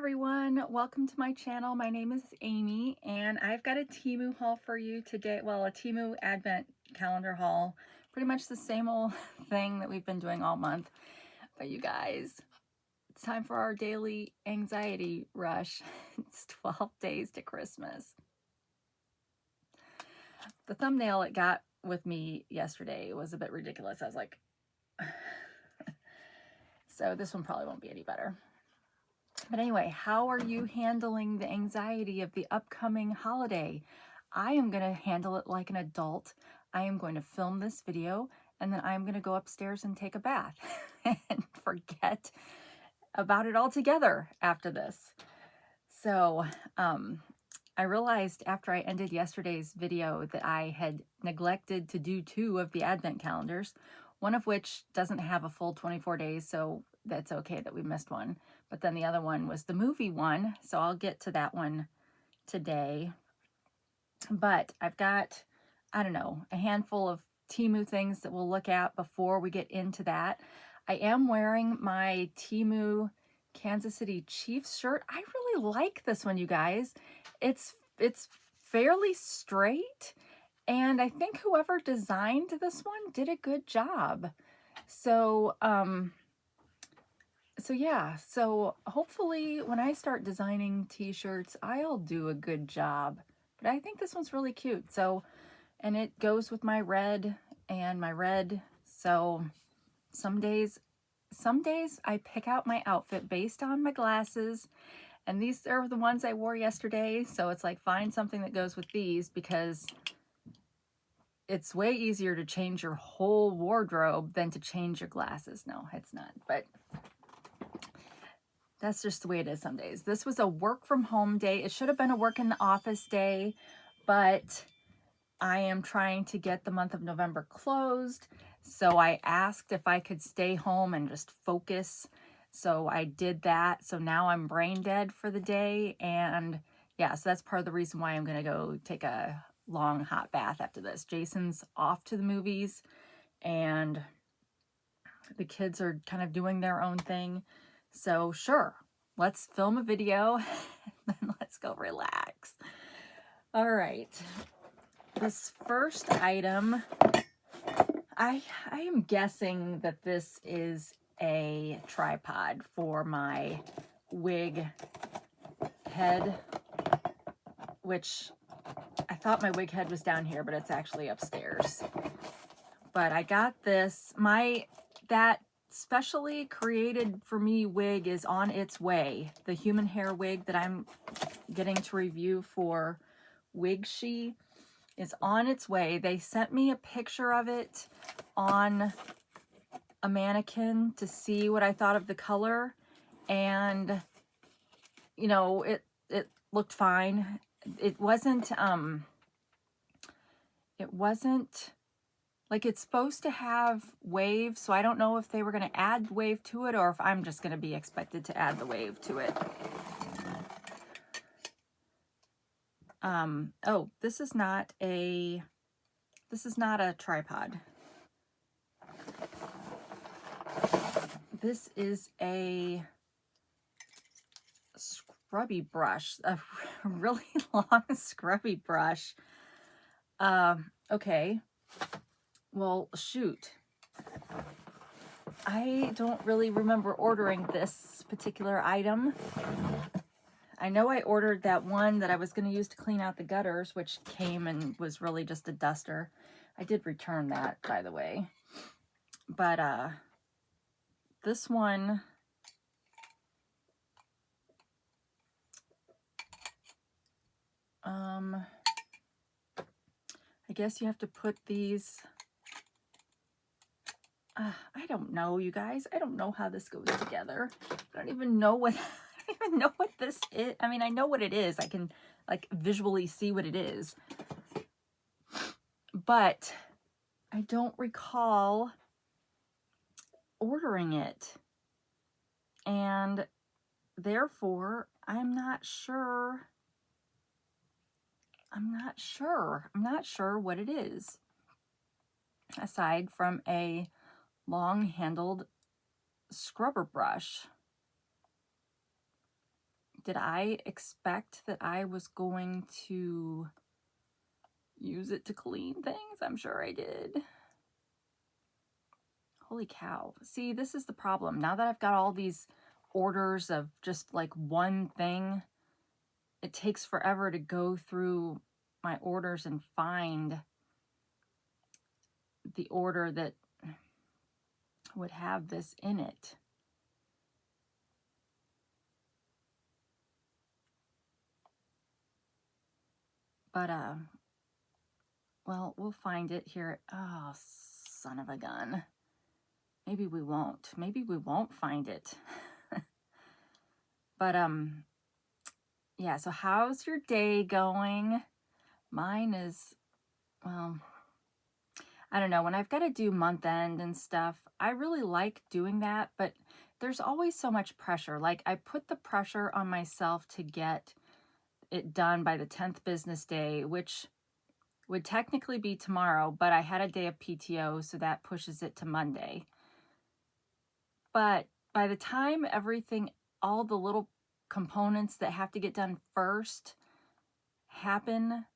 everyone, welcome to my channel. My name is Amy and I've got a Temu haul for you today. Well, a Temu advent calendar haul. Pretty much the same old thing that we've been doing all month. But you guys, it's time for our daily anxiety rush. It's 12 days to Christmas. The thumbnail it got with me yesterday was a bit ridiculous. I was like, so this one probably won't be any better. But anyway, how are you handling the anxiety of the upcoming holiday? I am going to handle it like an adult. I am going to film this video and then I'm going to go upstairs and take a bath and forget about it altogether after this. So I realized after I ended yesterday's video that I had neglected to do 2 of the advent calendars, one of which doesn't have a full 24 days, so that's okay that we missed one. But then the other one was the movie one, so I'll get to that one today. But I've got, I don't know, a handful of Temu things that we'll look at before we get into that. I am wearing my Temu Kansas City Chiefs shirt. I really like this one, you guys. It's fairly straight, and I think whoever designed this one did a good job. So, yeah, so hopefully when I start designing t-shirts, I'll do a good job. But I think this one's really cute. So, and it goes with my red and my red. So some days I pick out my outfit based on my glasses. And these are the ones I wore yesterday. So it's like, find something that goes with these, because it's way easier to change your whole wardrobe than to change your glasses. No, it's not. But that's just the way it is some days. This was a work from home day. It should have been a work in the office day, but I am trying to get the month of November closed. So I asked if I could stay home and just focus. So I did that. So now I'm brain dead for the day. And yeah, so that's part of the reason why I'm going to go take a long hot bath after this. Jason's off to the movies and the kids are kind of doing their own thing. So sure, let's film a video and then let's go relax. All right. This first item, I am guessing that this is a tripod for my wig head, which I thought my wig head was down here, but it's actually upstairs. But I got this, that specially created for me wig is on its way. The human hair wig that I'm getting to review for Wig-She is on its way. They sent me a picture of it on a mannequin to see what I thought of the color, and you know, it looked fine. It wasn't like, it's supposed to have wave, so I don't know if they were going to add wave to it or if I'm just going to be expected to add the wave to it. Oh, this is not a tripod. This is a scrubby brush, a really long scrubby brush. Okay. Well, shoot. I don't really remember ordering this particular item. I know I ordered that one that I was going to use to clean out the gutters, which came and was really just a duster. I did return that, by the way. But this one, I guess you have to put these, I don't know, you guys. I don't know how this goes together. I don't even know what this is. I mean, I know what it is. I can like visually see what it is. But I don't recall ordering it. And therefore, I'm not sure what it is, aside from a long-handled scrubber brush. Did I expect that I was going to use it to clean things? I'm sure I did. Holy cow. See, this is the problem. Now that I've got all these orders of just like one thing, it takes forever to go through my orders and find the order that would have this in it. But, well, we'll find it here. Oh, son of a gun. Maybe we won't. Maybe we won't find it. But, yeah, so how's your day going? Mine is, well, I don't know. When I've got to do month end and stuff, I really like doing that, but there's always so much pressure. Like, I put the pressure on myself to get it done by the 10th business day, which would technically be tomorrow, but I had a day of PTO, so that pushes it to Monday. But by the time everything, all the little components that have to get done first happen,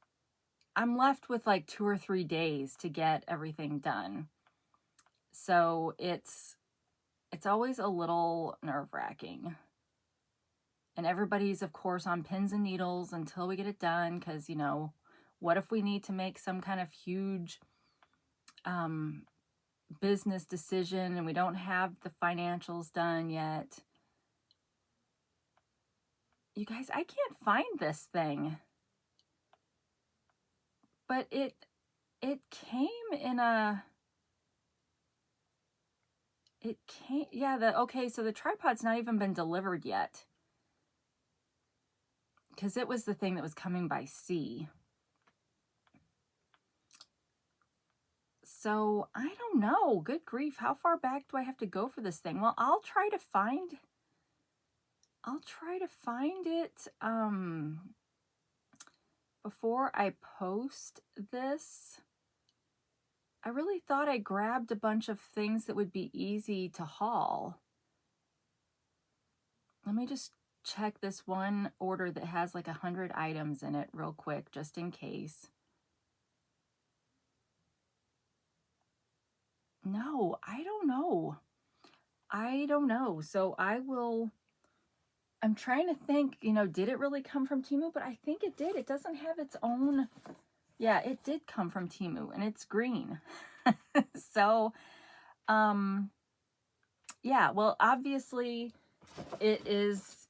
I'm left with like 2 or 3 days to get everything done. So it's always a little nerve-wracking. And everybody's, of course, on pins and needles until we get it done, because, you know, what if we need to make some kind of huge business decision and we don't have the financials done yet? You guys, I can't find this thing. But it came in a... It came... Yeah, okay, so the tripod's not even been delivered yet. Because it was the thing that was coming by sea. So, I don't know. Good grief. How far back do I have to go for this thing? Well, I'll try to find it before I post this. I really thought I grabbed a bunch of things that would be easy to haul. Let me just check this one order that has like 100 items in it real quick, just in case. No, I don't know. So I'm trying to think, you know, did it really come from Temu? But I think it did. It doesn't have its own. Yeah, it did come from Temu, and it's green. So, yeah, well, obviously it is,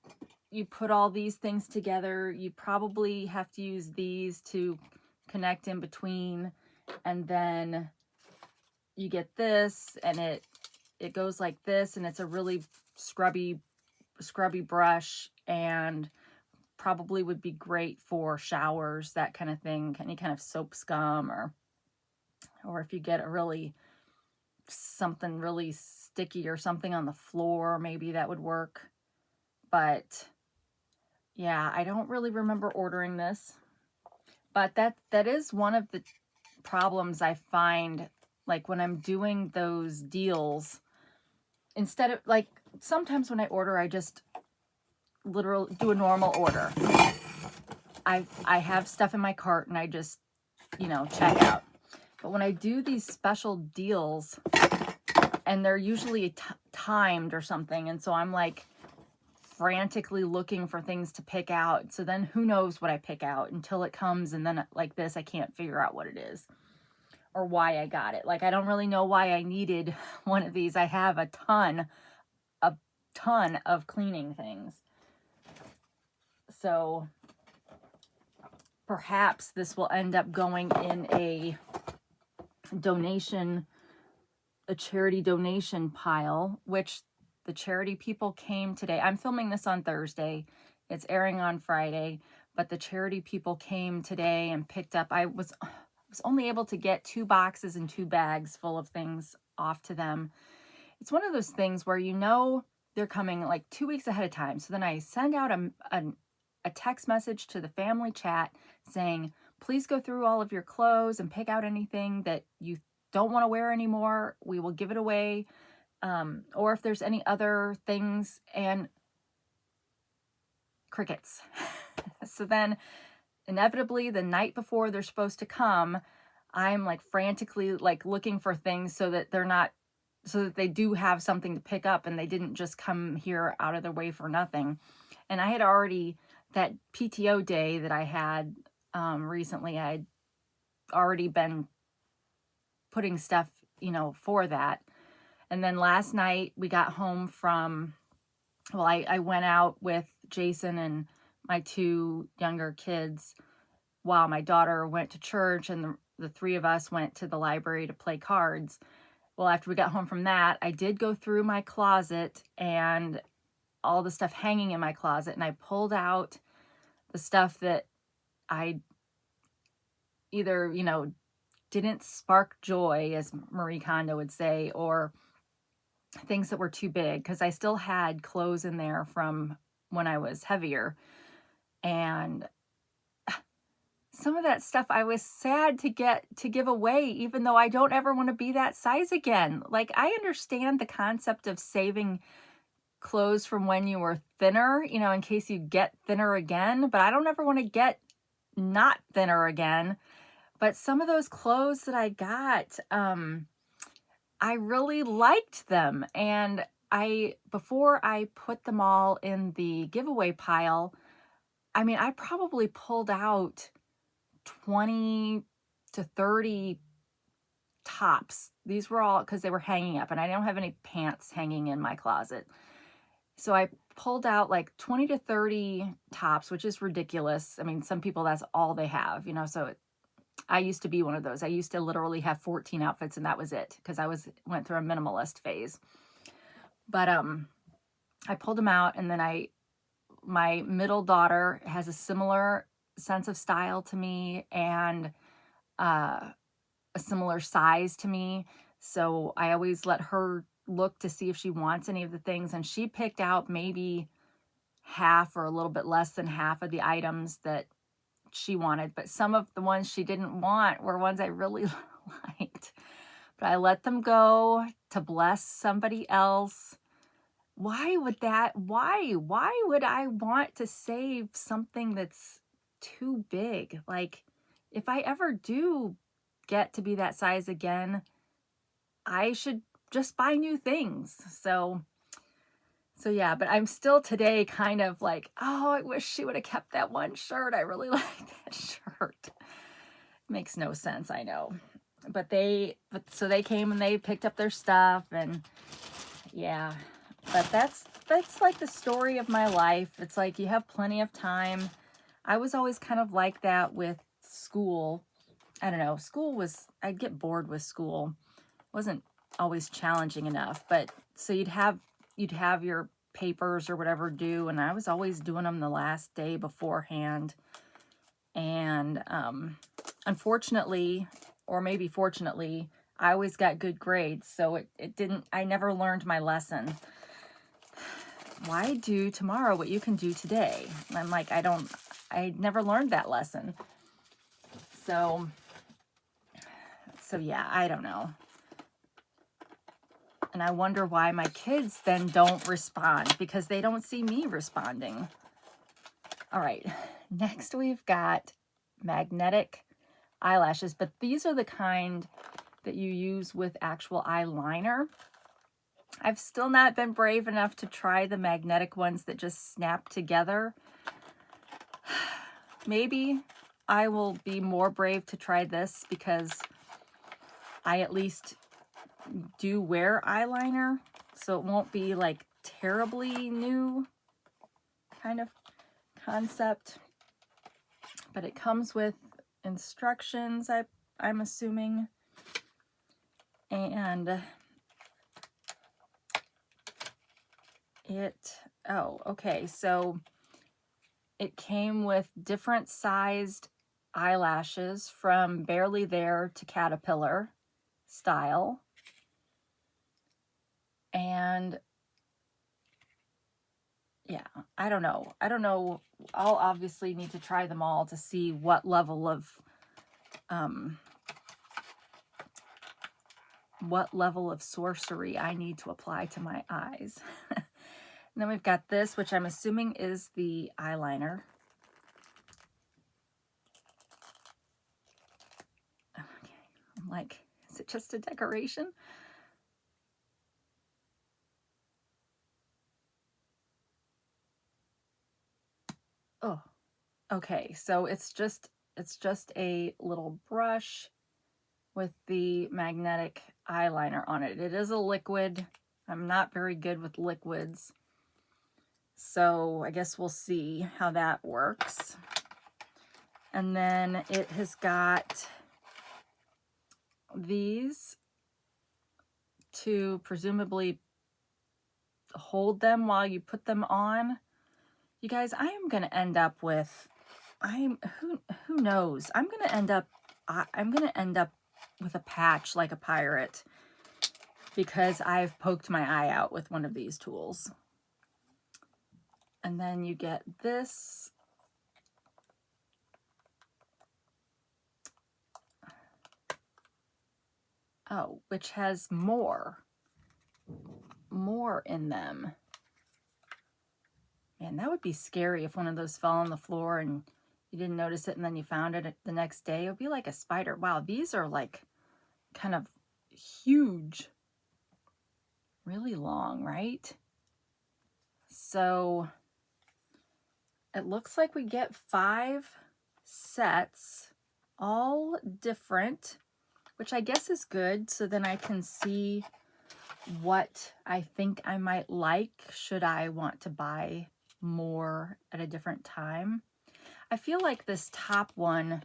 you put all these things together. You probably have to use these to connect in between, and then you get this, and it goes like this, and it's a really scrubby brush, and probably would be great for showers, that kind of thing, any kind of soap scum, or if you get something really sticky or something on the floor, maybe that would work. But yeah, I don't really remember ordering this, but that is one of the problems I find, like when I'm doing those deals. Instead of, like, sometimes when I order, I just literally do a normal order. I have stuff in my cart and I just, you know, check out. But when I do these special deals, and they're usually timed or something, and so I'm like frantically looking for things to pick out. So then who knows what I pick out until it comes, and then like this, I can't figure out what it is or why I got it. Like, I don't really know why I needed one of these. I have a ton of cleaning things. So perhaps this will end up going in a charity donation pile, which the charity people came today. I'm filming this on Thursday. It's airing on Friday, but the charity people came today and picked up. I was only able to get 2 boxes and 2 bags full of things off to them. It's one of those things where, you know, they're coming like 2 weeks ahead of time. So then I send out a text message to the family chat saying, please go through all of your clothes and pick out anything that you don't want to wear anymore. We will give it away. Or if there's any other things. And crickets. So then inevitably the night before they're supposed to come, I'm like frantically like looking for things so that they're not, so that they do have something to pick up and they didn't just come here out of their way for nothing. And I had already, that PTO day that I had recently, I'd already been putting stuff, you know, for that. And then last night we got home from, well, I went out with Jason and my 2 younger kids while my daughter went to church, and the 3 of us went to the library to play cards. Well, after we got home from that, I did go through my closet and all the stuff hanging in my closet, and I pulled out the stuff that I either, you know, didn't spark joy, as Marie Kondo would say, or things that were too big, because I still had clothes in there from when I was heavier. And some of that stuff I was sad to give away, even though I don't ever want to be that size again. Like, I understand the concept of saving clothes from when you were thinner, you know, in case you get thinner again, but I don't ever want to get not thinner again. But some of those clothes that I got, I really liked them. And before I put them all in the giveaway pile, I mean, I probably pulled out 20 to 30 tops. These were all because they were hanging up, and I don't have any pants hanging in my closet. So I pulled out like 20 to 30 tops, which is ridiculous. I mean, some people, that's all they have, you know, so I used to be one of those. I used to literally have 14 outfits and that was it, because I went through a minimalist phase. But I pulled them out, and then my middle daughter has a similar sense of style to me, and a similar size to me. So I always let her look to see if she wants any of the things, and she picked out maybe half or a little bit less than half of the items that she wanted, but some of the ones she didn't want were ones I really liked. But I let them go to bless somebody else. Why would would I want to save something that's too big? Like, if I ever do get to be that size again, I should just buy new things. So yeah, but I'm still today kind of like, oh, I wish she would have kept that one shirt. I really like that shirt. Makes no sense, I know. But so they came and they picked up their stuff, and yeah. But that's like the story of my life. It's like you have plenty of time. I was always kind of like that with school. I don't know. I'd get bored with school. It wasn't always challenging enough, but so you'd have your papers or whatever due, and I was always doing them the last day beforehand. And unfortunately, or maybe fortunately, I always got good grades, so I never learned my lesson. Why do tomorrow what you can do today? And I'm like, I never learned that lesson. So yeah, I don't know. And I wonder why my kids then don't respond, because they don't see me responding. All right, next we've got magnetic eyelashes, but these are the kind that you use with actual eyeliner. I've still not been brave enough to try the magnetic ones that just snap together. Maybe I will be more brave to try this because I at least do wear eyeliner, so it won't be like terribly new kind of concept. But it comes with instructions, I'm assuming. And okay, so it came with different sized eyelashes from Barely There to Caterpillar style. And yeah, I don't know. I'll obviously need to try them all to see what level of sorcery I need to apply to my eyes. And then we've got this, which I'm assuming is the eyeliner. Okay, I'm like, is it just a decoration? Oh, okay, so it's just a little brush with the magnetic eyeliner on it. It is a liquid. I'm not very good with liquids, so I guess we'll see how that works. And then it has got these to presumably hold them while you put them on. You guys, I am going to end up with, who knows? I'm going to end up with a patch like a pirate because I've poked my eye out with one of these tools. And then you get this. Oh, which has more in them. Man, that would be scary if one of those fell on the floor and you didn't notice it and then you found it the next day. It would be like a spider. Wow, these are like kind of huge. Really long, right? So it looks like we get 5 sets, all different, which I guess is good. So then I can see what I think I might like should I want to buy more at a different time. I feel like this top one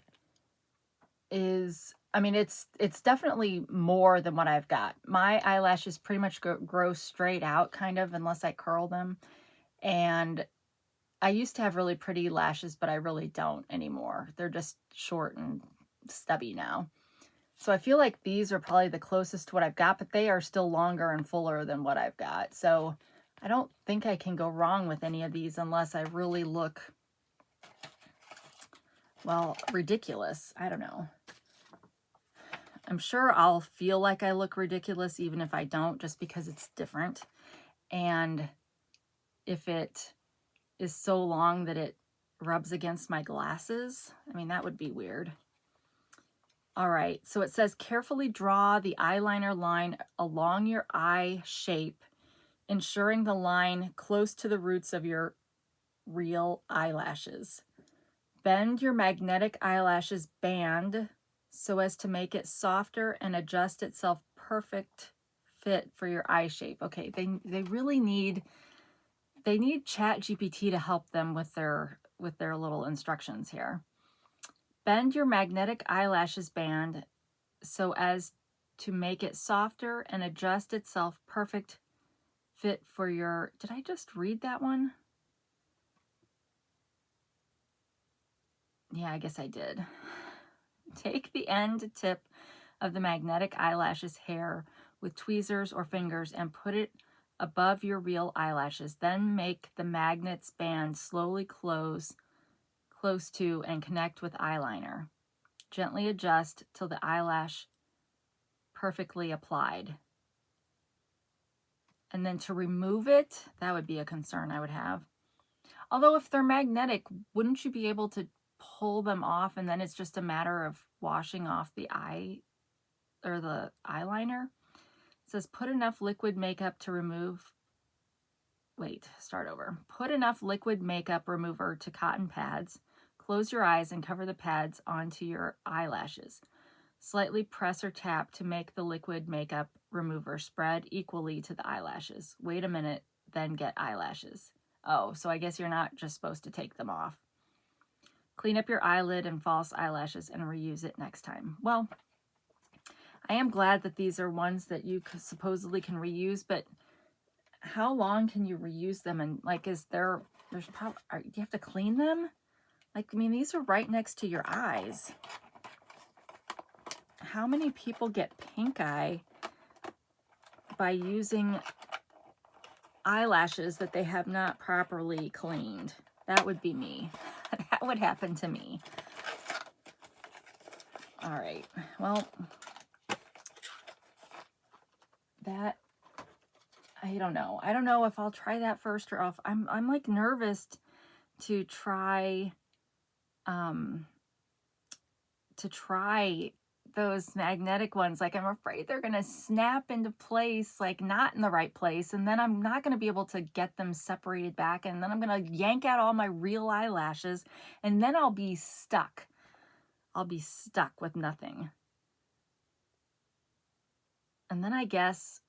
is, I mean, it's definitely more than what I've got. My eyelashes pretty much grow straight out, kind of, unless I curl them. And I used to have really pretty lashes, but I really don't anymore. They're just short and stubby now. So I feel like these are probably the closest to what I've got, but they are still longer and fuller than what I've got. So I don't think I can go wrong with any of these unless I really look, well, ridiculous. I don't know. I'm sure I'll feel like I look ridiculous even if I don't, just because it's different. And if it is so long that it rubs against my glasses, I mean, that would be weird. All right, so it says carefully draw the eyeliner line along your eye shape, ensuring the line close to the roots of your real eyelashes. Bend your magnetic eyelashes band so as to make it softer and adjust itself perfect fit for your eye shape. Okay, they really need, they need ChatGPT to help them with their little instructions here. Bend your magnetic eyelashes band so as to make it softer and adjust itself perfect fit for your, did I just read that one? Yeah, I guess I did. Take the end tip of the magnetic eyelashes hair with tweezers or fingers and put it above your real eyelashes. Then make the magnet's band slowly close to and connect with eyeliner. Gently adjust till the eyelash perfectly applied. And then to remove it, that would be a concern I would have. Although if they're magnetic, wouldn't you be able to pull them off and then it's just a matter of washing off the eye or the eyeliner? It says put enough liquid makeup to remove, Put enough liquid makeup remover to cotton pads. Close your eyes and cover the pads onto your eyelashes. Slightly press or tap to make the liquid makeup remover spread equally to the eyelashes. Wait a minute, then get eyelashes. Oh, so I guess you're not just supposed to take them off. Clean up your eyelid and false eyelashes and reuse it next time. Well, I am glad that these are ones that you supposedly can reuse, but how long can you reuse them? And like, there's probably, you have to clean them? Like, I mean, these are right next to your eyes. How many people get pink eye by using eyelashes that they have not properly cleaned? That would be me. That would happen to me. All right. Well, that, I I don't know. I don't know if I'll try that first or if I'm like nervous to try those magnetic ones. Like I'm afraid they're going to snap into place, like not in the right place. And then I'm not going to be able to get them separated back. And then I'm going to yank out all my real eyelashes and then I'll be stuck. I'll be stuck with nothing. And then I guess,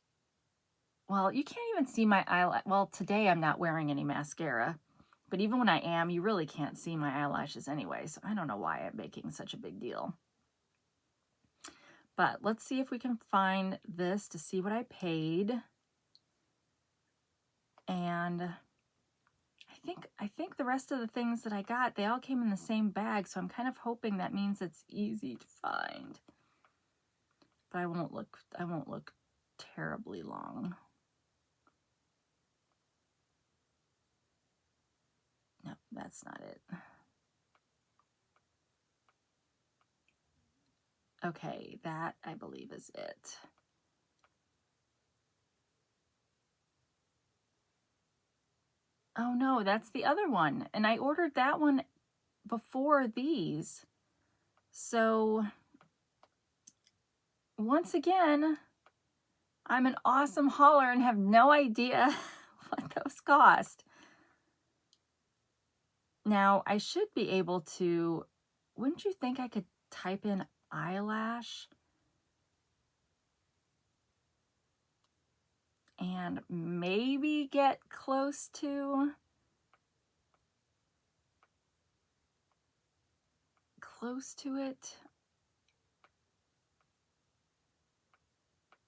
well, you can't even see my eyelash. Well, today I'm not wearing any mascara, but even when I am, you really can't see my eyelashes anyway. So I don't know why I'm making such a big deal. But let's see if we can find this to see what I paid. And I think the rest of the things that I got, they all came in the same bag. So I'm kind of hoping that means it's easy to find. But I won't look terribly long. No, that's not it. Okay, that I believe is it. Oh no, that's the other one. And I ordered that one before these. So once again, I'm an awesome hauler and have no idea what those cost. Now, I should be able to, wouldn't you think I could type in eyelash and maybe get close to it?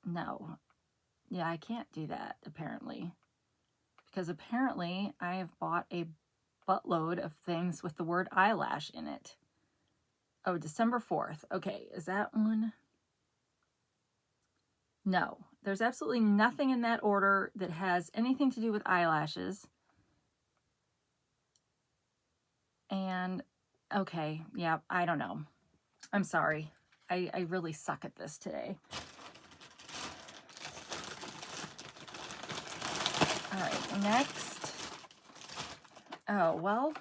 No. Yeah, I can't do that apparently. Because apparently I have bought a buttload of things with the word eyelash in it. Oh, December 4th. Okay, is that one? No, there's absolutely nothing in that order that has anything to do with eyelashes. And, okay, yeah, I don't know. I'm sorry. I really suck at this today. All right, next. Oh, well,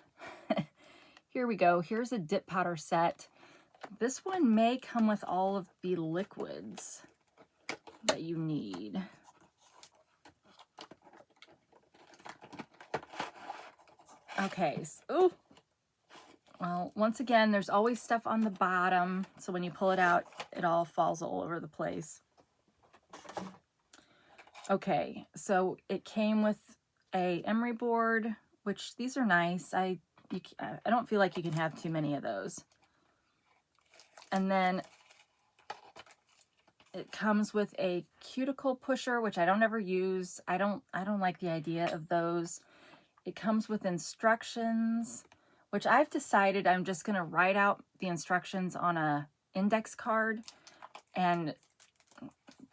here we go. Here's a dip powder set. This one may come with all of the liquids that you need. Okay, so, well, once again, there's always stuff on the bottom, so when you pull it out, it all falls all over the place. Okay, so it came with a emery board, which these are nice. I don't feel like you can have too many of those. And then it comes with a cuticle pusher, which I don't ever use. I don't like the idea of those. It comes with instructions, which I've decided I'm just going to write out the instructions on a index card, and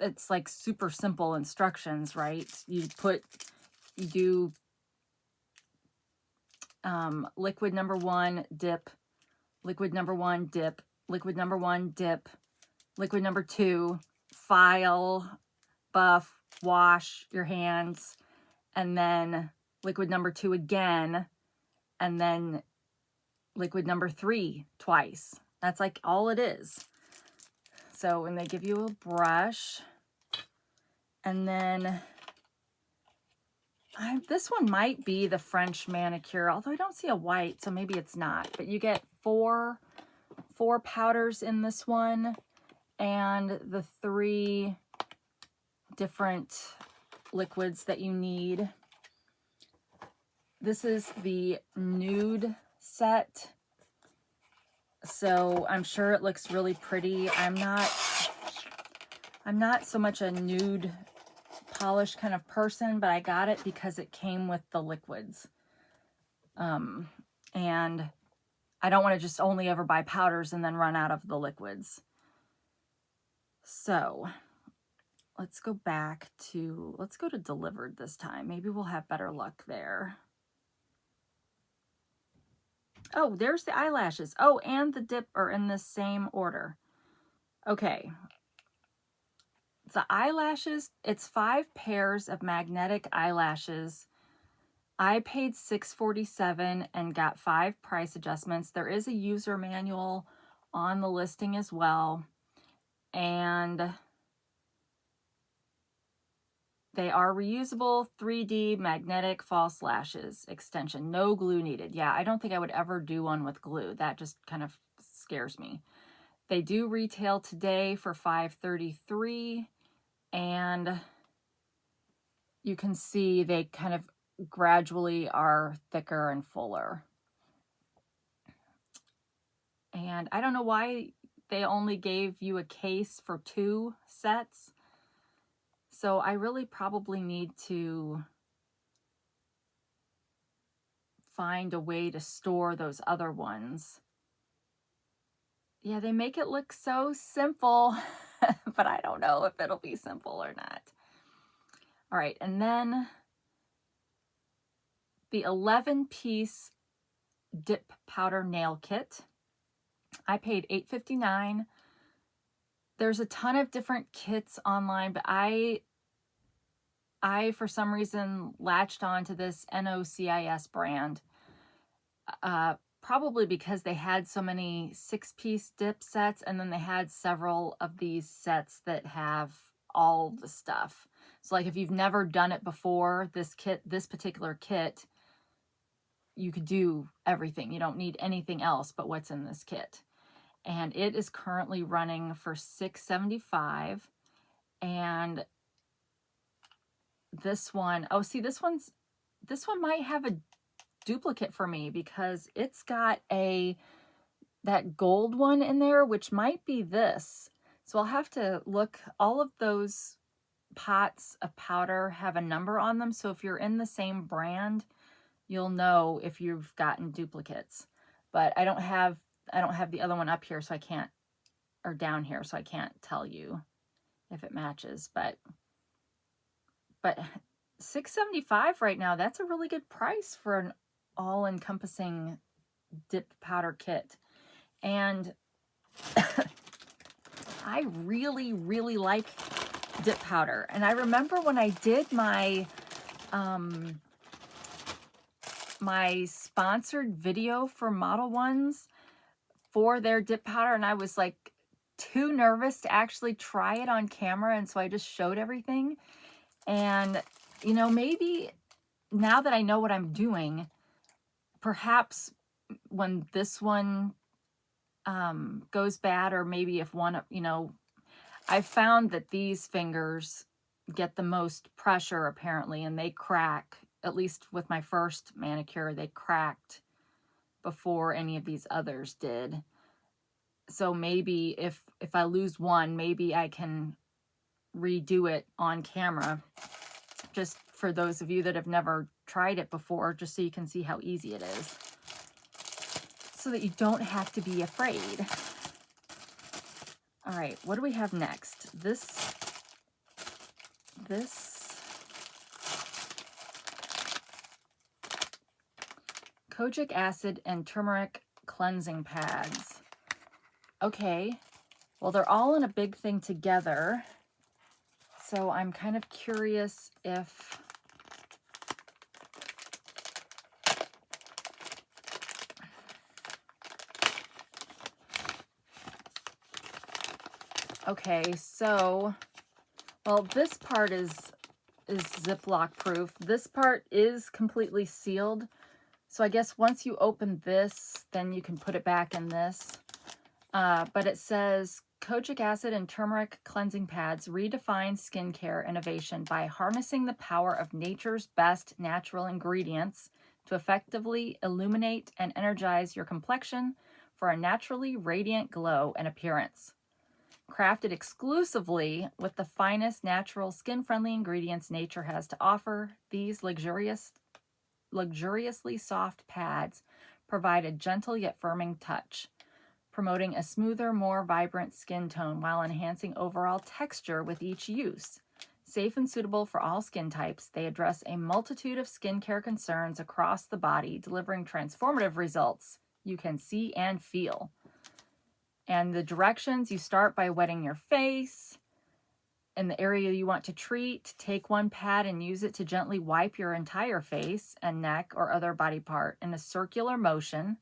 it's like super simple instructions, right? You do liquid number 1, dip, liquid number 1, dip, liquid number 1, dip, liquid number 2, file, buff, wash your hands, and then liquid number 2 again, and then liquid number 3 twice. That's like all it is. So, and they give you a brush, and then this one might be the French manicure, although I don't see a white, so maybe it's not. But you get four powders in this one, and the 3 different liquids that you need. This is the nude set, so I'm sure it looks really pretty. I'm not so much a nude polish kind of person, but I got it because it came with the liquids. And I don't want to just only ever buy powders and then run out of the liquids. So let's go to delivered this time. Maybe we'll have better luck there. Oh, there's the eyelashes. Oh, and the dip are in the same order. Okay. The eyelashes, it's 5 pairs of magnetic eyelashes. I paid $6.47 and got 5 price adjustments. There is a user manual on the listing as well. And they are reusable 3D magnetic false lashes extension. No glue needed. Yeah, I don't think I would ever do one with glue. That just kind of scares me. They do retail today for $5.33. And you can see they kind of gradually are thicker and fuller. And I don't know why they only gave you a case for 2 sets. So I really probably need to find a way to store those other ones. Yeah, they make it look so simple, but I don't know if it'll be simple or not. All right, and then the 11-piece dip powder nail kit. I paid $8.59. There's a ton of different kits online, but I for some reason latched on to this NOCIS brand. Probably because they had so many 6-piece dip sets, and then they had several of these sets that have all the stuff. So like if you've never done it before, this particular kit, you could do everything. You don't need anything else but what's in this kit. And it is currently running for $6.75. And this one, oh, see, this one might have a duplicate for me because it's got that gold one in there, which might be this. So I'll have to look. All of those pots of powder have a number on them. So if you're in the same brand, you'll know if you've gotten duplicates. But I don't have the other one up here, so I can't, or down here, so I can't tell you if it matches. But $6.75 right now, that's a really good price for an all-encompassing dip powder kit. And I really, really like dip powder. And I remember when I did my my sponsored video for Model Ones for their dip powder, and I was like too nervous to actually try it on camera, and so I just showed everything. And you know, maybe now that I know what I'm doing, perhaps when this one goes bad, or maybe if one, you know, I've found that these fingers get the most pressure apparently, and they crack. At least with my first manicure, they cracked before any of these others did. So maybe if I lose one, maybe I can redo it on camera, just for those of you that have never tried it before, just so you can see how easy it is, so that you don't have to be afraid. All right, what do we have next? This kojic acid and turmeric cleansing pads. Okay, well, they're all in a big thing together, so I'm kind of curious if okay, so, well, this part is Ziploc proof. This part is completely sealed. So I guess once you open this, then you can put it back in this. But it says, kojic acid and turmeric cleansing pads redefine skincare innovation by harnessing the power of nature's best natural ingredients to effectively illuminate and energize your complexion for a naturally radiant glow and appearance. Crafted exclusively with the finest natural skin-friendly ingredients nature has to offer, these luxuriously soft pads provide a gentle yet firming touch, promoting a smoother, more vibrant skin tone while enhancing overall texture with each use. Safe and suitable for all skin types, they address a multitude of skincare concerns across the body, delivering transformative results you can see and feel. And the directions, you start by wetting your face. in the area you want to treat, take one pad and use it to gently wipe your entire face and neck or other body part in a circular motion.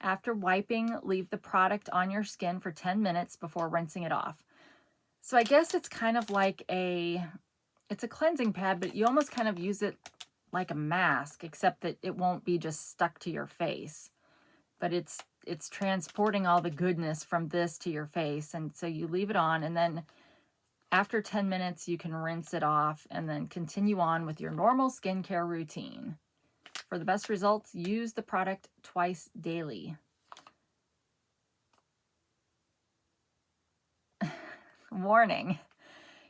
After wiping, leave the product on your skin for 10 minutes before rinsing it off. So I guess it's kind of like it's a cleansing pad, but you almost kind of use it like a mask, except that it won't be just stuck to your face. But it's transporting all the goodness from this to your face. And so you leave it on, and then after 10 minutes, you can rinse it off and then continue on with your normal skincare routine. For the best results, use the product twice daily. Warning.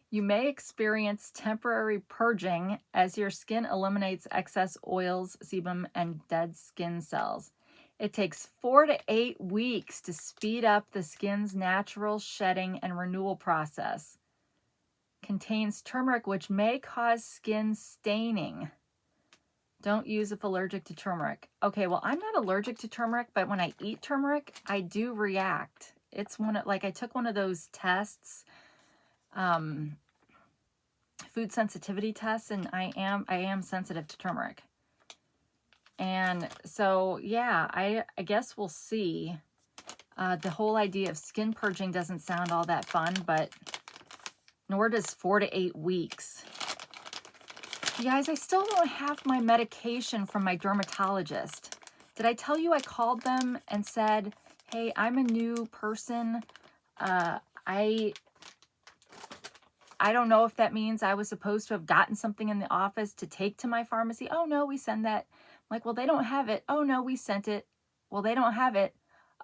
You may experience temporary purging as your skin eliminates excess oils, sebum, and dead skin cells. It takes 4 to 8 weeks to speed up the skin's natural shedding and renewal process. Contains turmeric, which may cause skin staining. Don't use if allergic to turmeric. Okay, well, I'm not allergic to turmeric, but when I eat turmeric, I do react. It's like I took one of those tests, food sensitivity tests, and I am sensitive to turmeric. And so, yeah, I guess we'll see. The whole idea of skin purging doesn't sound all that fun, but nor does 4 to 8 weeks. You guys, I still don't have my medication from my dermatologist. Did I tell you I called them and said, hey, I'm a new person. I don't know if that means I was supposed to have gotten something in the office to take to my pharmacy. Oh, no, we send that. I'm like, well, they don't have it. Oh, no, we sent it. Well, they don't have it.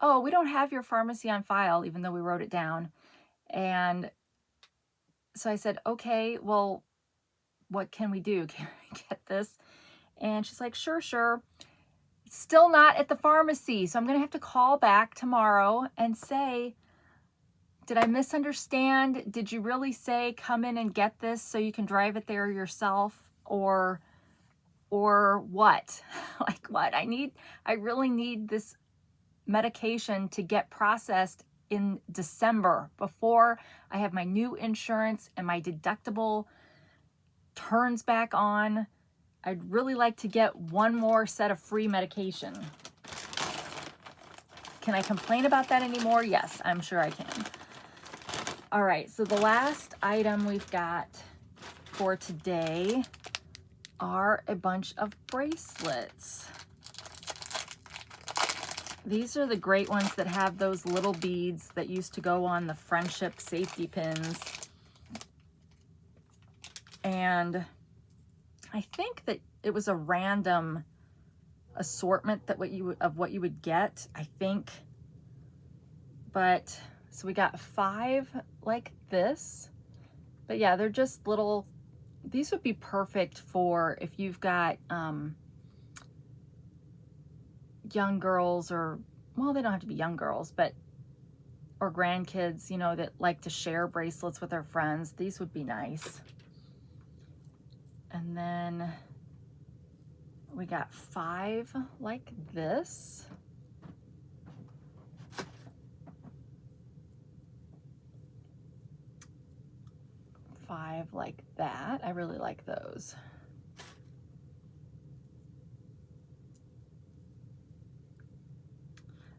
Oh, we don't have your pharmacy on file, even though we wrote it down. And so I said, okay, well, what can we do? Can we get this? And she's like, sure. It's still not at the pharmacy. So I'm going to have to call back tomorrow and say, did I misunderstand? Did you really say come in and get this so you can drive it there yourself? Or what? Like what? I really need this medication to get processed in December before I have my new insurance and my deductible turns back on. I'd really like to get one more set of free medication. Can I complain about that anymore? Yes, I'm sure I can. All right, so the last item we've got for today are a bunch of bracelets. These are the great ones that have those little beads that used to go on the friendship safety pins. And I think that it was a random assortment that what you would get, I think. But so we got 5 like this. But yeah, they're just little, these would be perfect for if you've got young girls, or, well, they don't have to be young girls, but, or grandkids, you know, that like to share bracelets with their friends. These would be nice. And then we got 5 like this. Five like that. I really like those.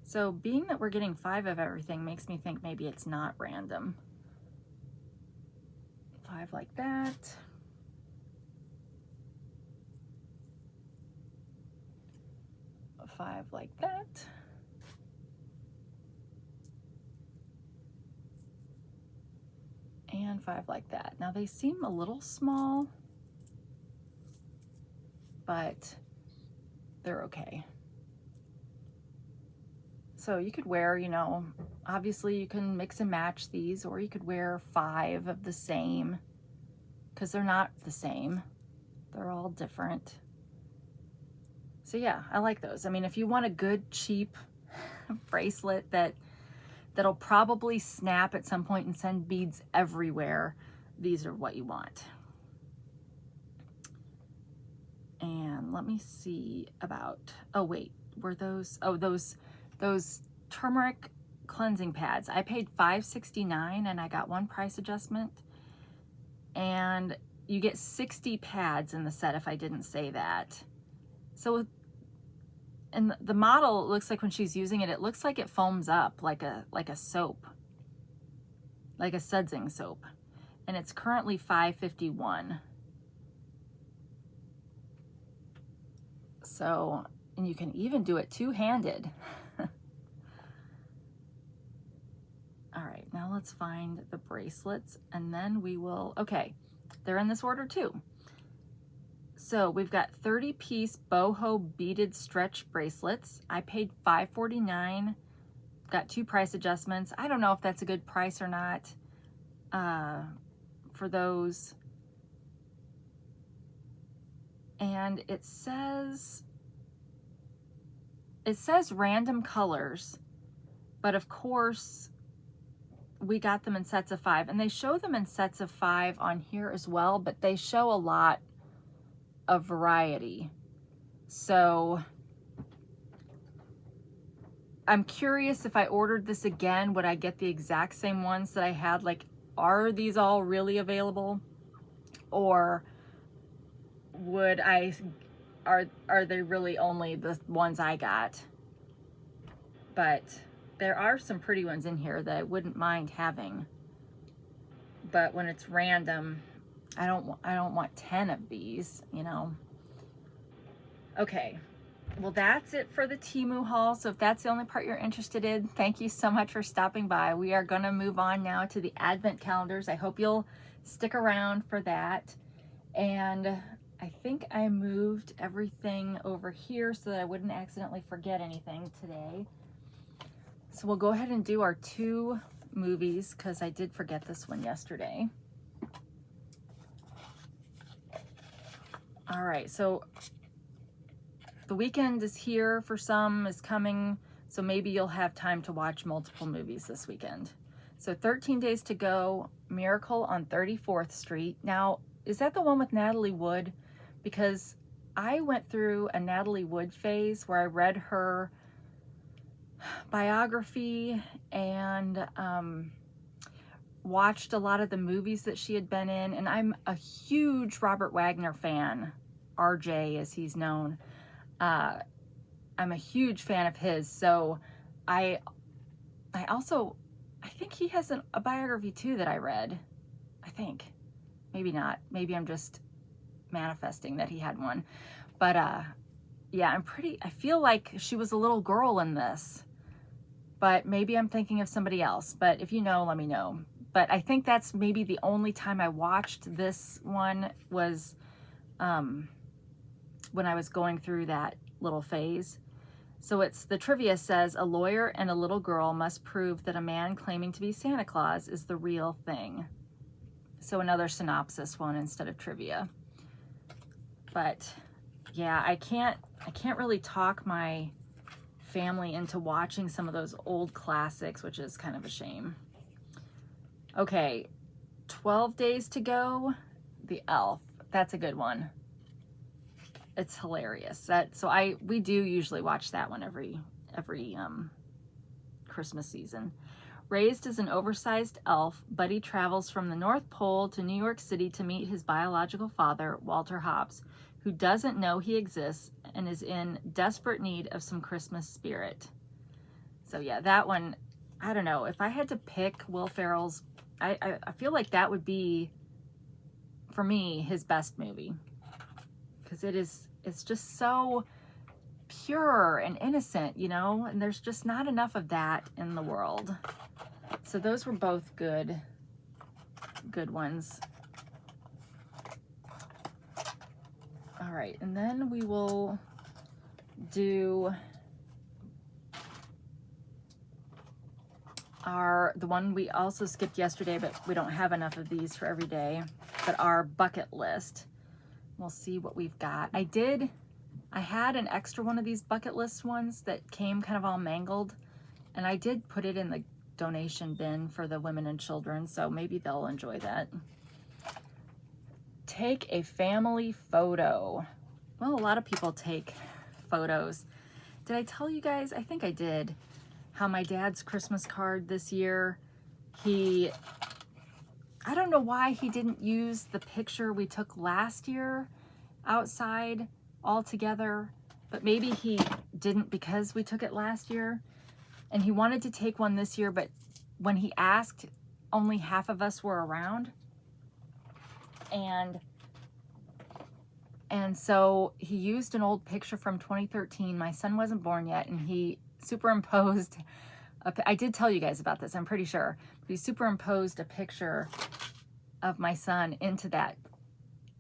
So being that we're getting 5 of everything makes me think maybe it's not random. 5 like that. A 5 like that. And 5 like that. Now they seem a little small, but they're okay. So you could wear, you know, obviously you can mix and match these, or you could wear 5 of the same, because they're not the same. They're all different. So yeah, I like those. I mean, if you want a good, cheap bracelet that'll probably snap at some point and send beads everywhere, these are what you want. And let me see about, oh wait, were those, oh, those turmeric cleansing pads. I paid $5.69 and I got one price adjustment. and you get 60 pads in the set if I didn't say that. So, and the model, it looks like when she's using it, it looks like it foams up like a soap, like a sudsing soap. And it's currently $5.51. So, and you can even do it two-handed. All right, now let's find the bracelets, and then we will, okay, they're in this order too. So we've got 30-piece boho beaded stretch bracelets. I paid $5.49. Got 2 price adjustments. I don't know if that's a good price or not for those. And it says random colors, but of course we got them in sets of 5, and they show them in sets of 5 on here as well, but they show a lot of variety. So I'm curious, if I ordered this again, would I get the exact same ones that I had? Like, are these all really available? Or would are they really only the ones I got? But there are some pretty ones in here that I wouldn't mind having. But when it's random, I don't want 10 of these, you know. Okay. Well, that's it for the Temu haul. So if that's the only part you're interested in, thank you so much for stopping by. We are going to move on now to the Advent calendars. I hope you'll stick around for that. And I think I moved everything over here so that I wouldn't accidentally forget anything today. So we'll go ahead and do our 2 movies, because I did forget this one yesterday. All right, so the weekend is here for some, is coming, so maybe you'll have time to watch multiple movies this weekend. So 13 Days to Go, Miracle on 34th Street. Now, is that the one with Natalie Wood? Because I went through a Natalie Wood phase where I read her biography and watched a lot of the movies that she had been in, and I'm a huge Robert Wagner fan, RJ as he's known. I'm a huge fan of his, so I think he has a biography too that I read. I think, maybe not, maybe I'm just manifesting that he had one, but yeah, I feel like she was a little girl in this, but maybe I'm thinking of somebody else. But if you know, let me know. But I think that's maybe the only time I watched this one was when I was going through that little phase. So the trivia says, a lawyer and a little girl must prove that a man claiming to be Santa Claus is the real thing. So another synopsis one instead of trivia. But yeah, I can't really talk my family into watching some of those old classics, which is kind of a shame. Okay, 12 Days to Go, The Elf. That's a good one. It's hilarious. We do usually watch that one every Christmas season. Raised as an oversized elf, Buddy travels from the North Pole to New York City to meet his biological father, Walter Hobbs, who doesn't know he exists and is in desperate need of some Christmas spirit. So yeah, that one, I don't know. If I had to pick Will Ferrell's, I feel like that would be, for me, his best movie. Because it's just so pure and innocent, you know? And there's just not enough of that in the world. So those were both good ones. All right, and then we will do the one we also skipped yesterday, but we don't have enough of these for every day, but our bucket list. We'll see what we've got. I had an extra one of these bucket list ones that came kind of all mangled, and I did put it in the donation bin for the women and children, so maybe they'll enjoy that. Take a family photo. Well, a lot of people take photos. Did I tell you guys? I think I did. How my dad's Christmas card this year, I don't know why he didn't use the picture we took last year outside all together, but maybe he didn't because we took it last year and he wanted to take one this year, but when he asked, only half of us were around. And so he used an old picture from 2013. My son wasn't born yet, and he superimposed, I did tell you guys about this, I'm pretty sure. He superimposed a picture of my son into that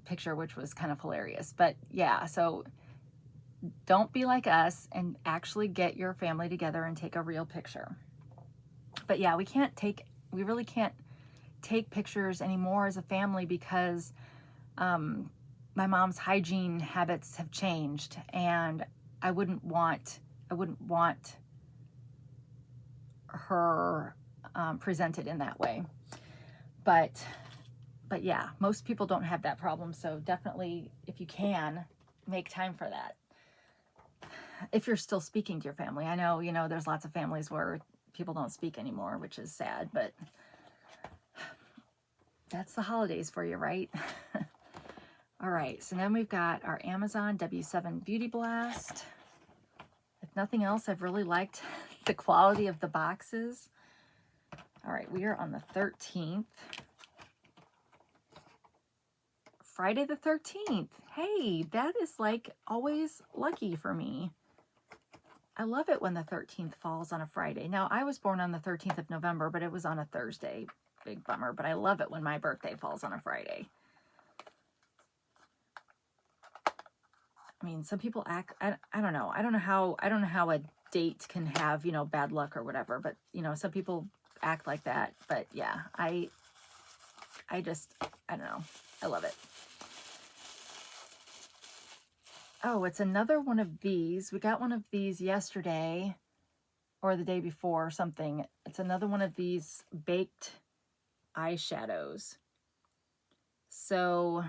picture, which was kind of hilarious. But yeah, so don't be like us and actually get your family together and take a real picture. But yeah, we really can't take pictures anymore as a family because my mom's hygiene habits have changed, and I wouldn't want her presented in that way. But yeah, most people don't have that problem, so definitely, if you can, make time for that. If you're still speaking to your family. I know, there's lots of families where people don't speak anymore, which is sad, but that's the holidays for you, right? All right, so then we've got our Amazon W7 Beauty Blast. If nothing else, I've really liked the quality of the boxes. All right, we are on the 13th. Friday the 13th. Hey, that is like always lucky for me. I love it when the 13th falls on a Friday. Now, I was born on the 13th of November, but it was on a Thursday. Big bummer, but I love it when my birthday falls on a Friday. I mean, some people act, I don't know. I don't know how a date can have, bad luck or whatever, but, some people act like that. But yeah, I don't know. I love it. Oh, it's another one of these. We got one of these yesterday or the day before or something. It's another one of these baked eyeshadows. So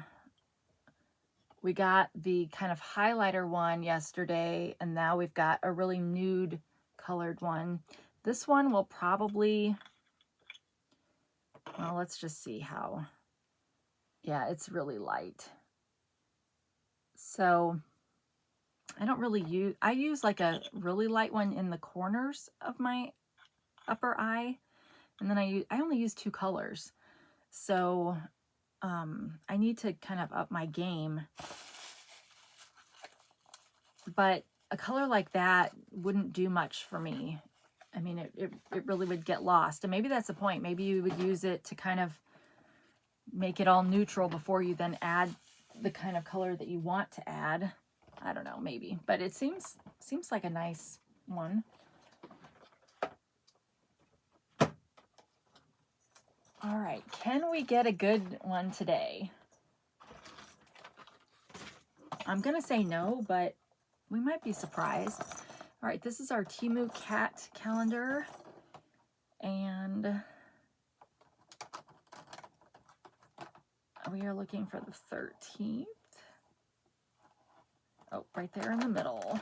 we got the kind of highlighter one yesterday, and now we've got a really nude colored one. This one will probably, well, let's just see how. Yeah, it's really light. So I don't really use, I use like a really light one in the corners of my upper eye. And then I only use 2 colors. So I need to kind of up my game. But a color like that wouldn't do much for me. I mean, it really would get lost. And maybe that's the point. Maybe you would use it to kind of make it all neutral before you then add the kind of color that you want to add. I don't know, maybe. But it seems like a nice one. All right, can we get a good one today? I'm going to say no, but we might be surprised. All right, this is our Temu cat calendar. And we are looking for the 13th. Oh, right there in the middle.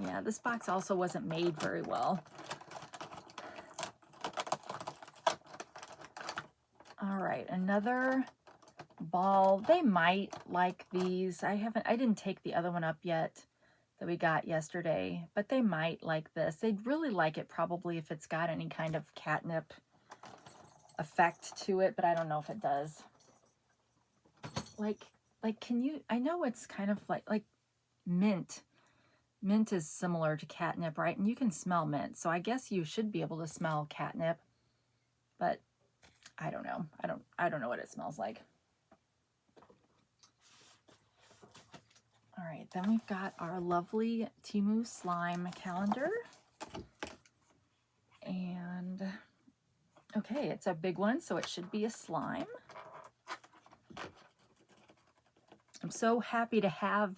Yeah, this box also wasn't made very well. All right, another ball. They might like these. I didn't take the other one up yet that we got yesterday, but they might like this. They'd really like it probably if it's got any kind of catnip effect to it, but I don't know if it does. Like can you, I know it's kind of like mint. Mint is similar to catnip, right? And you can smell mint, so I guess you should be able to smell catnip, but I don't know. I don't know what it smells like. All right, then we've got our lovely Temu slime calendar. And okay, it's a big one, so it should be a slime. I'm so happy to have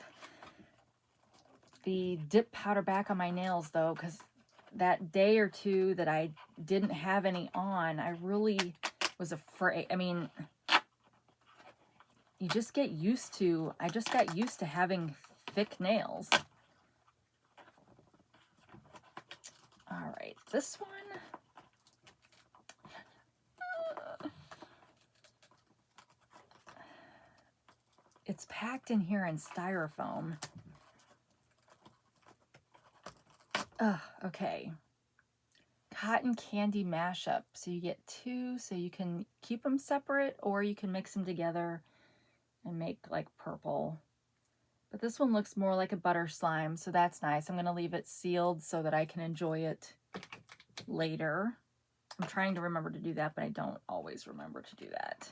the dip powder back on my nails though, because that day or two that I didn't have any on, I really was afraid. I mean, you just get used to, I just got used to having thick nails. All right, this one. It's packed in here in styrofoam. Okay. Cotton candy mashup. So you get two, so you can keep them separate or you can mix them together and make like purple. But this one looks more like a butter slime, so that's nice. I'm going to leave it sealed so that I can enjoy it later. I'm trying to remember to do that, but I don't always remember to do that.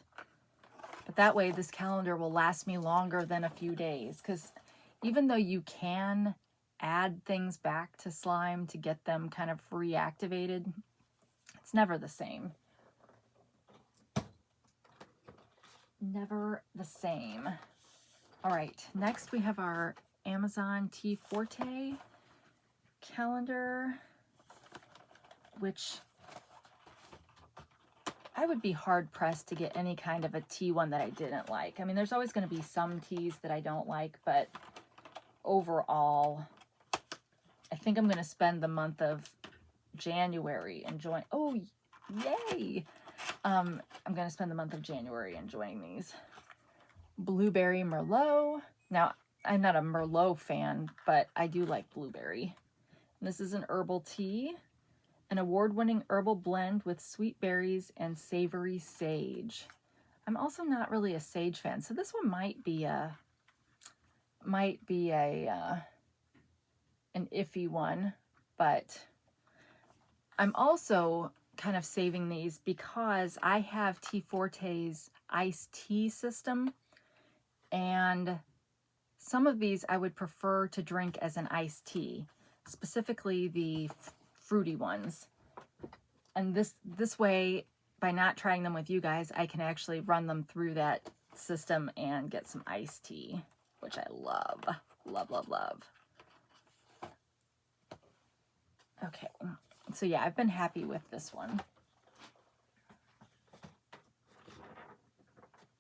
But that way this calendar will last me longer than a few days, because even though you can add things back to slime to get them kind of reactivated, it's never the same. Never the same. All right, next we have our Amazon Tea Forte calendar, which I would be hard pressed to get any kind of a tea one that I didn't like. I mean, there's always going to be some teas that I don't like, but overall, I think I'm going to spend the month of January enjoying, oh, yay! I'm going to spend the month of January enjoying these. Blueberry Merlot. Now, I'm not a Merlot fan, but I do like blueberry. And this is an herbal tea, an award-winning herbal blend with sweet berries and savory sage. I'm also not really a sage fan, so this one might be an iffy one, but I'm also kind of saving these because I have Tea Forte's iced tea system, and some of these I would prefer to drink as an iced tea, specifically the fruity ones. And this way, by not trying them with you guys, I can actually run them through that system and get some iced tea, which I love. Love, love, love. Okay, so yeah, I've been happy with this one.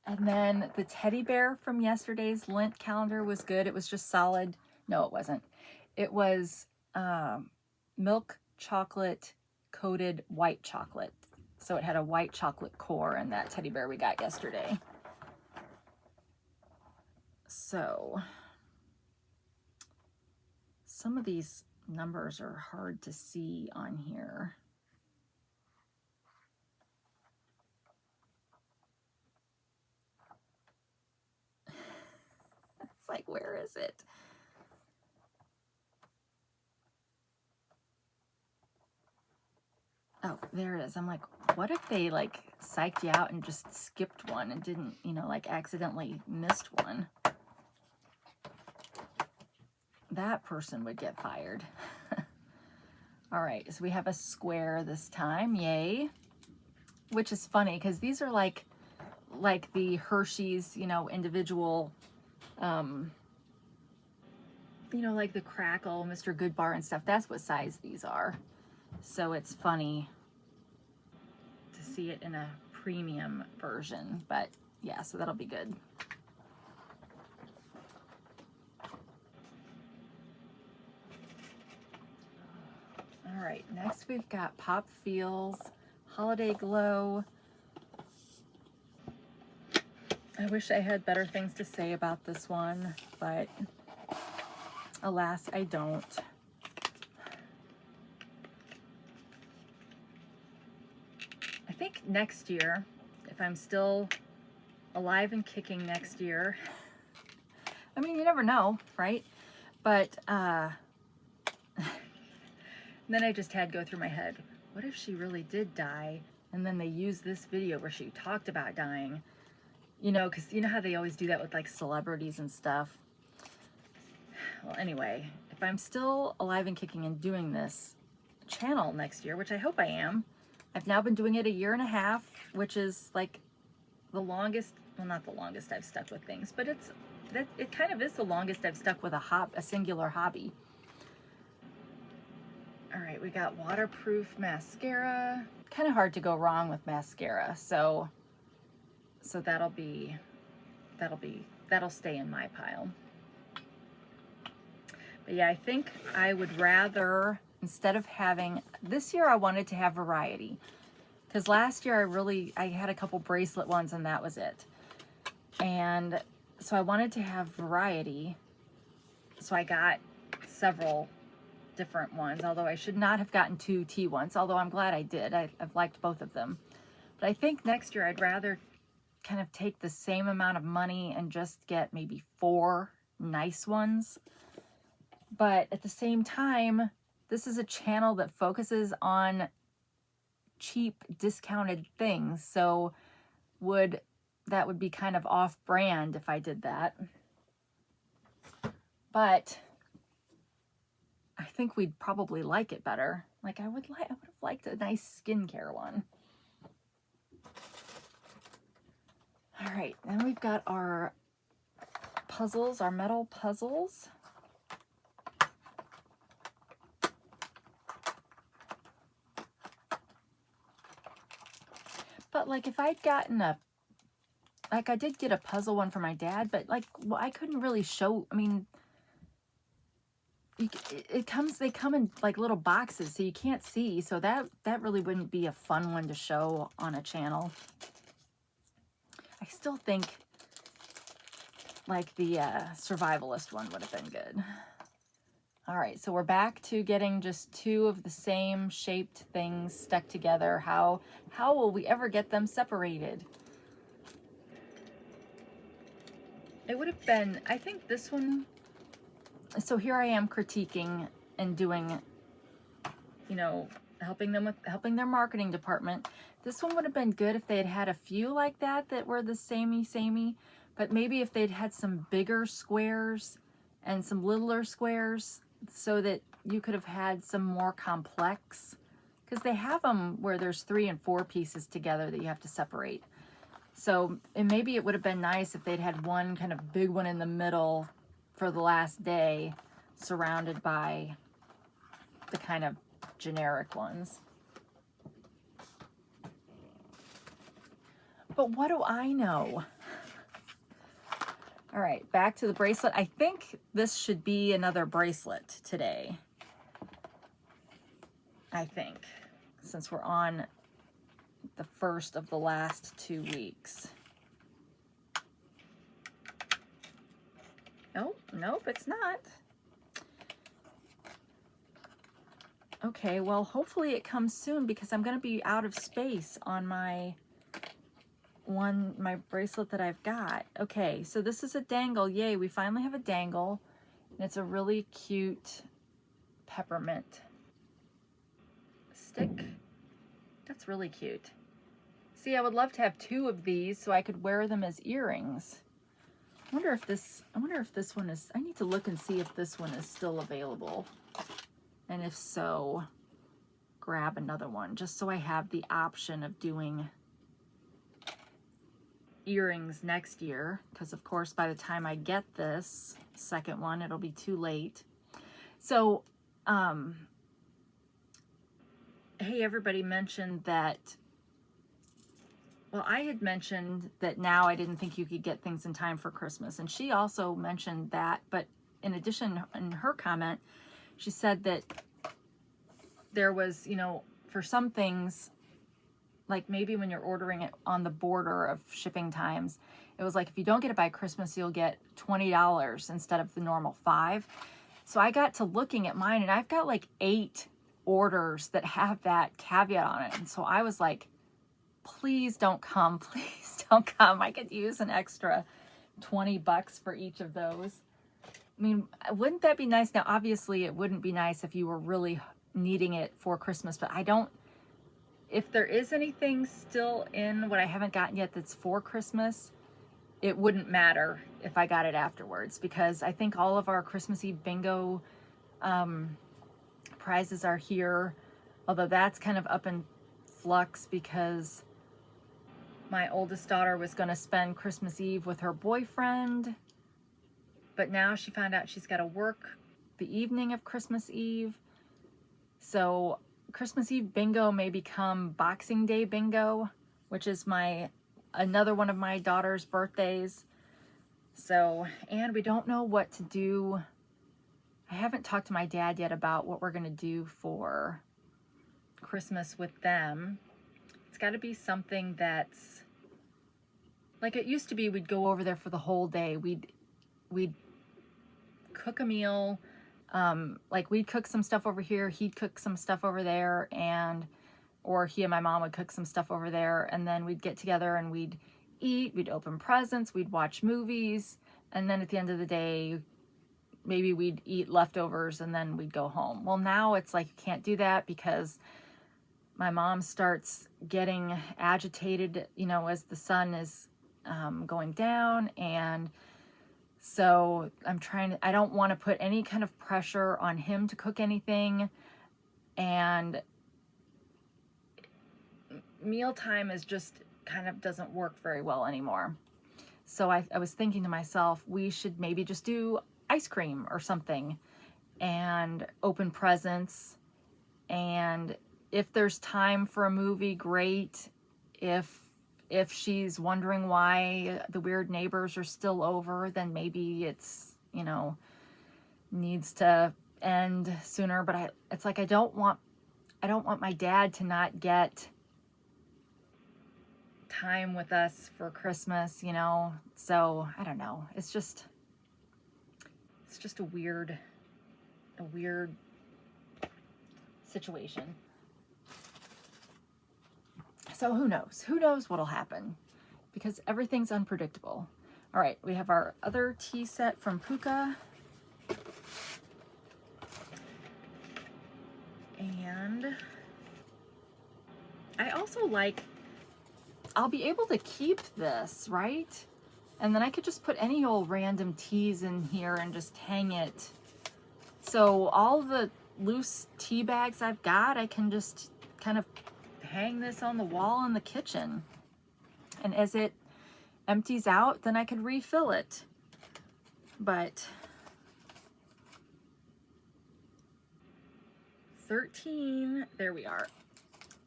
And then the teddy bear from yesterday's Lent calendar was good. It was just solid. No, it wasn't. It was milk chocolate coated white chocolate. So it had a white chocolate core in that teddy bear we got yesterday. So some of these numbers are hard to see on here. It's like, where is it? Oh, there it is. I'm like, what if they like psyched you out and just skipped one and didn't, you know, like accidentally missed one? That person would get fired. All right, so we have a square this time, yay. Which is funny because these are like the Hershey's, you know, individual, you know, like the Crackle, Mr. Goodbar and stuff. That's what size these are. So it's funny to see it in a premium version, but yeah, so that'll be good. All right, next we've got Pop Feels Holiday Glow. I wish I had better things to say about this one, but alas, I don't. I think next year, if I'm still alive and kicking next year, I mean, you never know, right? But then I just had go through my head, what if she really did die? And then they used this video where she talked about dying, you know, because you know how they always do that with like celebrities and stuff. Well, anyway, if I'm still alive and kicking and doing this channel next year, which I hope I am, I've now been doing it 1.5 years, which is like the longest, well, not the longest I've stuck with things, but it kind of is the longest I've stuck with a singular hobby. All right, we got waterproof mascara. Kind of hard to go wrong with mascara, so that'll stay in my pile. But yeah, I think I would rather instead of having, this year I wanted to have variety. Because last year I had a couple bracelet ones and that was it. And so I wanted to have variety. So I got several different ones, although I should not have gotten 2 T ones, although I'm glad I did. I've liked both of them. But I think next year I'd rather kind of take the same amount of money and just get maybe 4 nice ones. But at the same time, this is a channel that focuses on cheap discounted things, so that would be kind of off-brand if I did that. But I think we'd probably like it better. Like I would have liked a nice skincare one. All right, then we've got our puzzles, our metal puzzles. But like if I'd gotten like I did get a puzzle one for my dad, but like, well, I couldn't really show, I mean, they come in like little boxes, so you can't see. So that really wouldn't be a fun one to show on a channel. I still think like the survivalist one would have been good. All right, so we're back to getting just 2 of the same shaped things stuck together. How will we ever get them separated? It would have been, I think this one, so here I am critiquing and doing, you know, helping their marketing department. This one would have been good if they had had a few like that were the samey, but maybe if they'd had some bigger squares and some littler squares so that you could have had some more complex, because they have them where there's 3 and 4 pieces together that you have to separate. So, and maybe it would have been nice if they'd had one kind of big one in the middle for the last day, surrounded by the kind of generic ones. But what do I know? All right, back to the bracelet. I think this should be another bracelet today. I think, since we're on the first of the last 2 weeks. Nope, it's not. Okay, well, hopefully it comes soon because I'm going to be out of space on my bracelet that I've got. Okay, so this is a dangle. Yay, we finally have a dangle. And it's a really cute peppermint stick. That's really cute. See, I would love to have 2 of these so I could wear them as earrings. I wonder if this one is, I need to look and see if this one is still available. And if so, grab another one just so I have the option of doing earrings next year, because of course by the time I get this second one it'll be too late. So hey, everybody mentioned that, well, I had mentioned that now I didn't think you could get things in time for Christmas, and she also mentioned that, but in addition, in her comment, she said that there was, you know, for some things, like maybe when you're ordering it on the border of shipping times, it was like if you don't get it by Christmas, you'll get $20 instead of the normal $5. So I got to looking at mine, and I've got like 8 orders that have that caveat on it. And so I was like, please don't come. Please don't come. I could use an extra $20 for each of those. I mean, wouldn't that be nice? Now, obviously, it wouldn't be nice if you were really needing it for Christmas, but I don't, if there is anything still in what I haven't gotten yet that's for Christmas, it wouldn't matter if I got it afterwards, because I think all of our Christmas Eve bingo prizes are here, although that's kind of up in flux because my oldest daughter was going to spend Christmas Eve with her boyfriend, but now she found out she's got to work the evening of Christmas Eve. So Christmas Eve bingo may become Boxing Day bingo, which is another one of my daughter's birthdays. So, and we don't know what to do. I haven't talked to my dad yet about what we're gonna do for Christmas with them. It's got to be something that's like it used to be. We'd go over there for the whole day. We'd cook a meal. Like we'd cook some stuff over here, he'd cook some stuff over there, and or he and my mom would cook some stuff over there, and then we'd get together and we'd eat, we'd open presents, we'd watch movies, and then at the end of the day, maybe we'd eat leftovers and then we'd go home. Well, now it's like you can't do that because my mom starts getting agitated, you know, as the sun is going down, and so I don't want to put any kind of pressure on him to cook anything, and mealtime is just kind of doesn't work very well anymore. So I was thinking to myself, we should maybe just do ice cream or something and open presents, and if there's time for a movie, great. If she's wondering why the weird neighbors are still over, then maybe it's, you know, needs to end sooner. But it's like I don't want my dad to not get time with us for Christmas, you know. So I don't know. It's just a weird situation. So who knows? Who knows what'll happen? Because everything's unpredictable. All right, we have our other tea set from Puka. And I also like, I'll be able to keep this, right? And then I could just put any old random teas in here and just hang it. So all the loose tea bags I've got, I can just kind of hang this on the wall in the kitchen, and as it empties out, then I could refill it. But 13, there we are.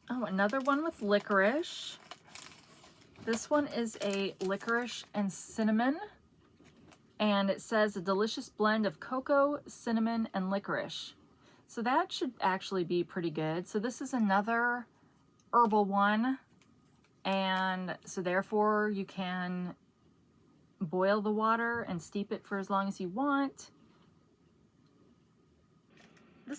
Oh, another one with licorice. This one is a licorice and cinnamon, and it says a delicious blend of cocoa, cinnamon, and licorice. So that should actually be pretty good. So this is another herbal one, and so therefore you can boil the water and steep it for as long as you want. I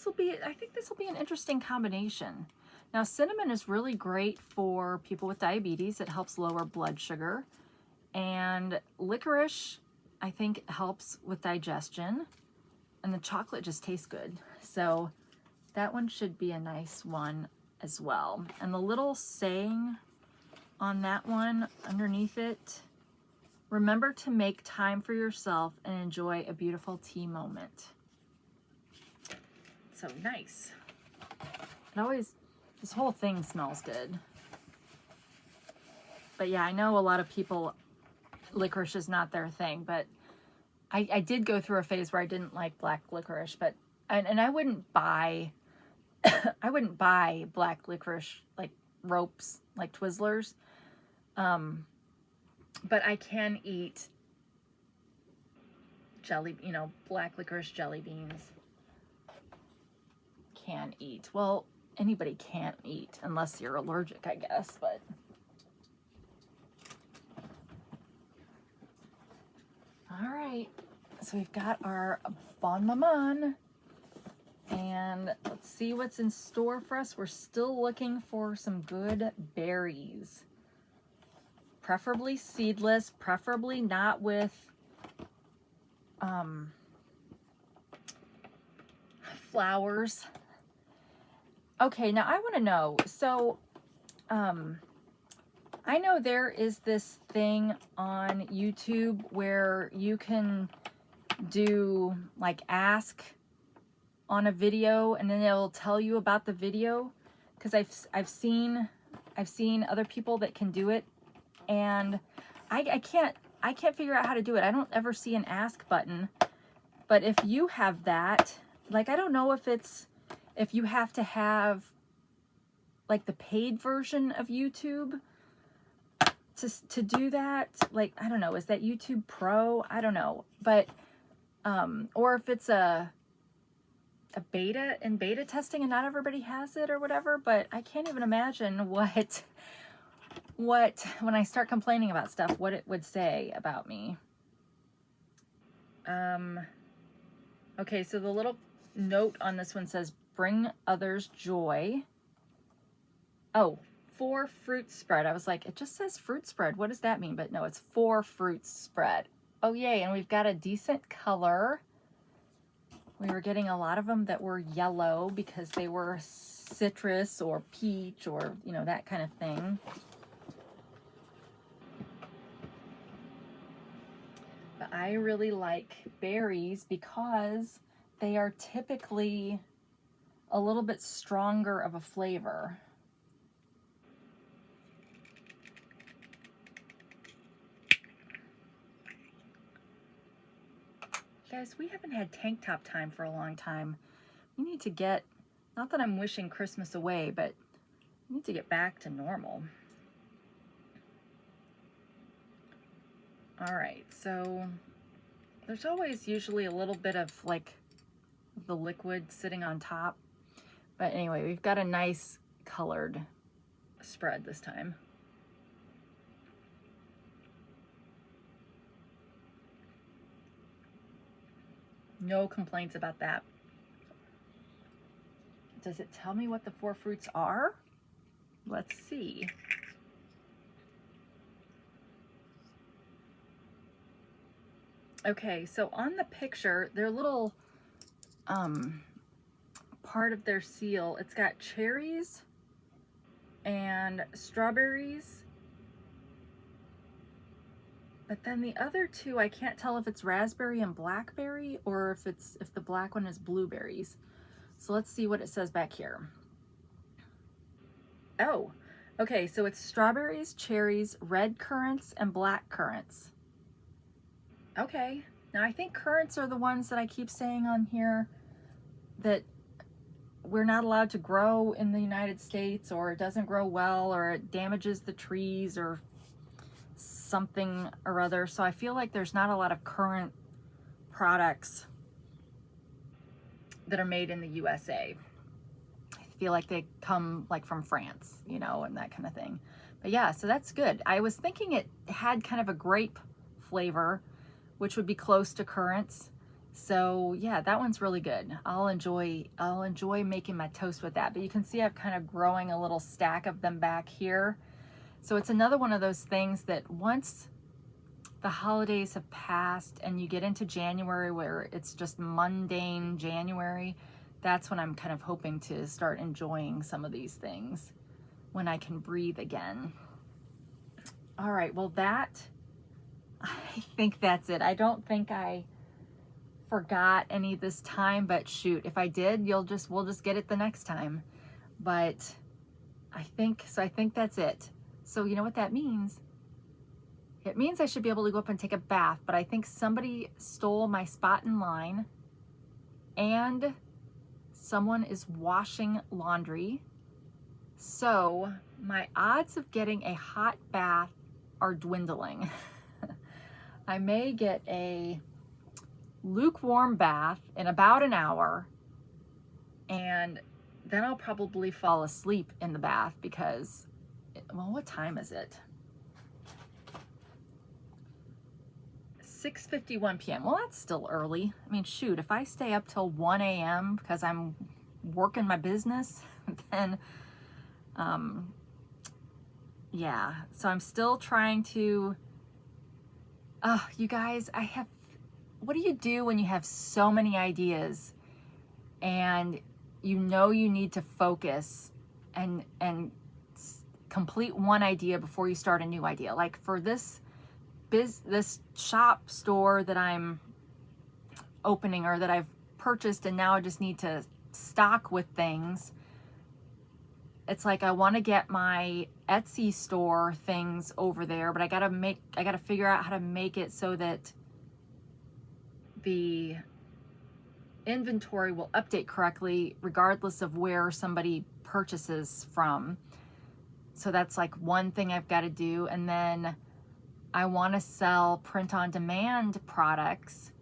think this will be an interesting combination. Now, cinnamon is really great for people with diabetes. It helps lower blood sugar, and licorice I think helps with digestion, and the chocolate just tastes good. So that one should be a nice one as well. And the little saying on that one underneath it, remember to make time for yourself and enjoy a beautiful tea moment. So nice. This whole thing smells good. But yeah, I know a lot of people, licorice is not their thing, but I did go through a phase where I didn't like black licorice, but and I wouldn't buy I wouldn't buy black licorice like ropes, like Twizzlers. But I can eat jelly, you know, black licorice jelly beans. Can eat. Well, anybody can't eat unless you're allergic, I guess, but all right. So we've got our Bon Maman, and let's see what's in store for us. We're still looking for some good berries, preferably seedless, preferably not with flowers. Okay, now I want to know, so I know there is this thing on YouTube where you can do like ask on a video, and then it'll tell you about the video, because I've seen other people that can do it, and I can't figure out how to do it. I don't ever see an ask button. But if you have that, like, I don't know if you have to have like the paid version of YouTube to do that. Like, I don't know, is that YouTube Pro? I don't know. But or if it's a beta testing and not everybody has it or whatever, but I can't even imagine what when I start complaining about stuff, what it would say about me. Okay, so the little note on this one says, bring others joy. Oh, 4 fruit spread. I was like, it just says fruit spread. What does that mean? But no, it's 4 fruit spread. Oh, yay. And we've got a decent color. We were getting a lot of them that were yellow because they were citrus or peach or, you know, that kind of thing. But I really like berries because they are typically a little bit stronger of a flavor. Guys, we haven't had tank top time for a long time. We need to get, not that I'm wishing Christmas away, but we need to get back to normal. All right, so there's always usually a little bit of like the liquid sitting on top. But anyway, we've got a nice colored spread this time. No complaints about that. Does it tell me what the 4 fruits are? Let's see. Okay, so on the picture, their little part of their seal, it's got cherries and strawberries. But then the other 2, I can't tell if it's raspberry and blackberry or if the black one is blueberries. So let's see what it says back here. Oh, okay, so it's strawberries, cherries, red currants, and black currants. Okay, now I think currants are the ones that I keep saying on here that we're not allowed to grow in the United States, or it doesn't grow well, or it damages the trees or something or other. So I feel like there's not a lot of currant products that are made in the USA. I feel like they come like from France, you know, and that kind of thing. But yeah, so that's good. I was thinking it had kind of a grape flavor, which would be close to currants. So yeah, that one's really good. I'll enjoy making my toast with that. But you can see I've kind of growing a little stack of them back here. So it's another one of those things that once the holidays have passed and you get into January where it's just mundane January, that's when I'm kind of hoping to start enjoying some of these things when I can breathe again. All right, well I think that's it. I don't think I forgot any this time, but shoot, if I did, we'll just get it the next time. But I think that's it. So you know what that means? It means I should be able to go up and take a bath, but I think somebody stole my spot in line and someone is washing laundry. So my odds of getting a hot bath are dwindling. I may get a lukewarm bath in about an hour, and then I'll probably fall asleep in the bath because, well, what time is it? 6:51 p.m. Well, that's still early. I mean, shoot, if I stay up till 1 a.m. because I'm working my business, then, yeah. So I'm still trying to, you guys, what do you do when you have so many ideas and you know you need to focus and complete one idea before you start a new idea? Like for this shop store that I'm opening or that I've purchased and now I just need to stock with things. It's like I want to get my Etsy store things over there, but I got to figure out how to make it so that the inventory will update correctly regardless of where somebody purchases from. So that's like one thing I've got to do. And then I want to sell print on demand products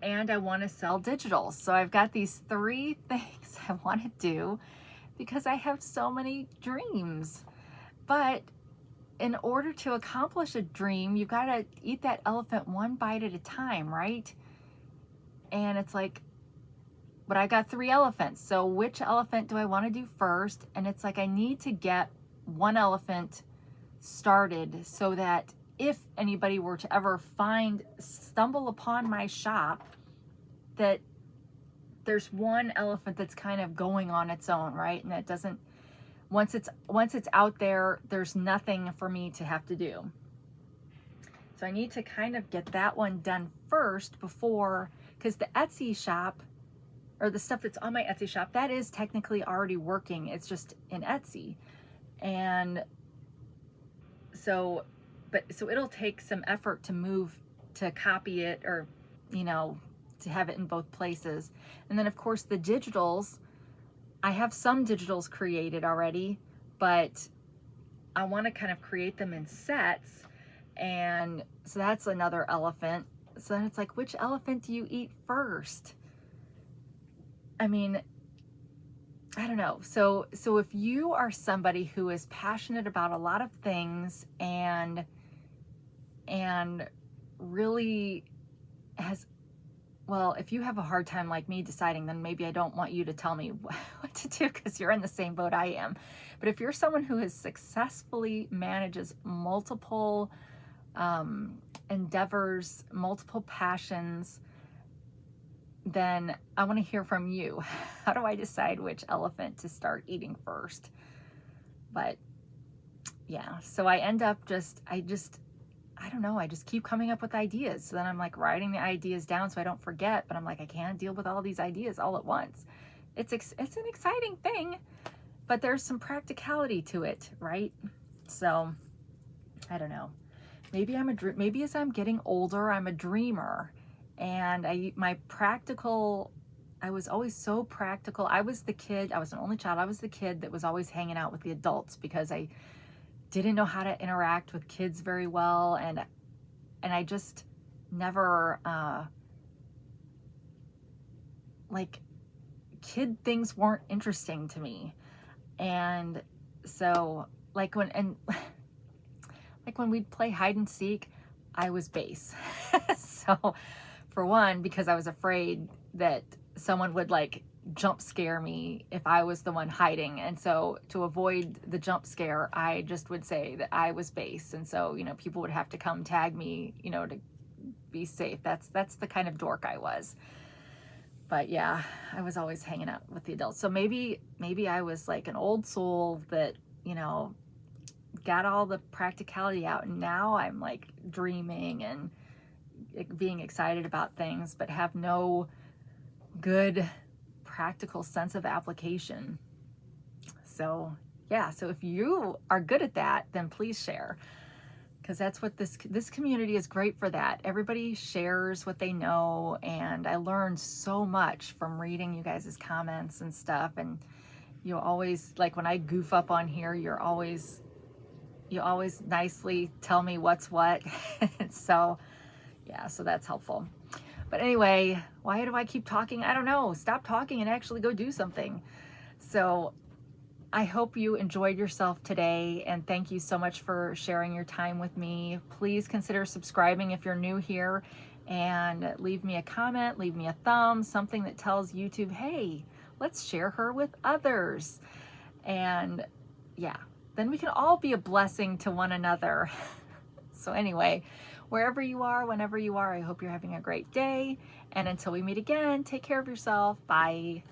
and I want to sell digitals. So I've got these 3 things I want to do because I have so many dreams. But in order to accomplish a dream, you've got to eat that elephant one bite at a time, right? And it's like, but I got 3 elephants. So which elephant do I want to do first? And it's like, I need to get one elephant started so that if anybody were to ever stumble upon my shop, that there's one elephant that's kind of going on its own, right? And it doesn't, once it's out there, there's nothing for me to have to do. So I need to kind of get that one done first before, because the Etsy shop, or the stuff that's on my Etsy shop, that is technically already working. It's just in Etsy. And so it'll take some effort to copy it, or, you know, to have it in both places. And then of course the digitals, I have some digitals created already, but I want to kind of create them in sets. And so that's another elephant. So then it's like, which elephant do you eat first? I mean, I don't know. So if you are somebody who is passionate about a lot of things and really has, well, if you have a hard time like me deciding, then maybe I don't want you to tell me what to do, because you're in the same boat I am. But if you're someone who has successfully manages multiple endeavors, multiple passions, then I want to hear from you. How do I decide which elephant to start eating first? But yeah, so I end up I don't know, I just keep coming up with ideas. So then I'm like writing the ideas down so I don't forget, but I'm like, I can't deal with all these ideas all at once. It's an exciting thing, but there's some practicality to it, right? So I don't know. Maybe as I'm getting older, I'm a dreamer. And I was always so practical. I was an only child. I was the kid that was always hanging out with the adults because I didn't know how to interact with kids very well. And I just never, like, kid things weren't interesting to me. And so like when we'd play hide and seek, I was base. So for one, because I was afraid that someone would like jump scare me if I was the one hiding. And so to avoid the jump scare, I just would say that I was base. And so, you know, people would have to come tag me, you know, to be safe. That's the kind of dork I was. But yeah, I was always hanging out with the adults. So maybe I was like an old soul that, you know, got all the practicality out, and now I'm like dreaming and being excited about things, but have no good practical sense of application. So yeah, so if you are good at that, then please share, because that's what this community is great for. That everybody shares what they know, and I learned so much from reading you guys' comments and stuff. And you always, like when I goof up on here, you always nicely tell me what's what. So yeah, so that's helpful. But anyway, why do I keep talking? I don't know. Stop talking and actually go do something. So I hope you enjoyed yourself today, and thank you so much for sharing your time with me. Please consider subscribing if you're new here, and leave me a comment, leave me a thumb, something that tells YouTube, hey, let's share her with others. And yeah, then we can all be a blessing to one another. So anyway, wherever you are, whenever you are, I hope you're having a great day. And until we meet again, take care of yourself. Bye.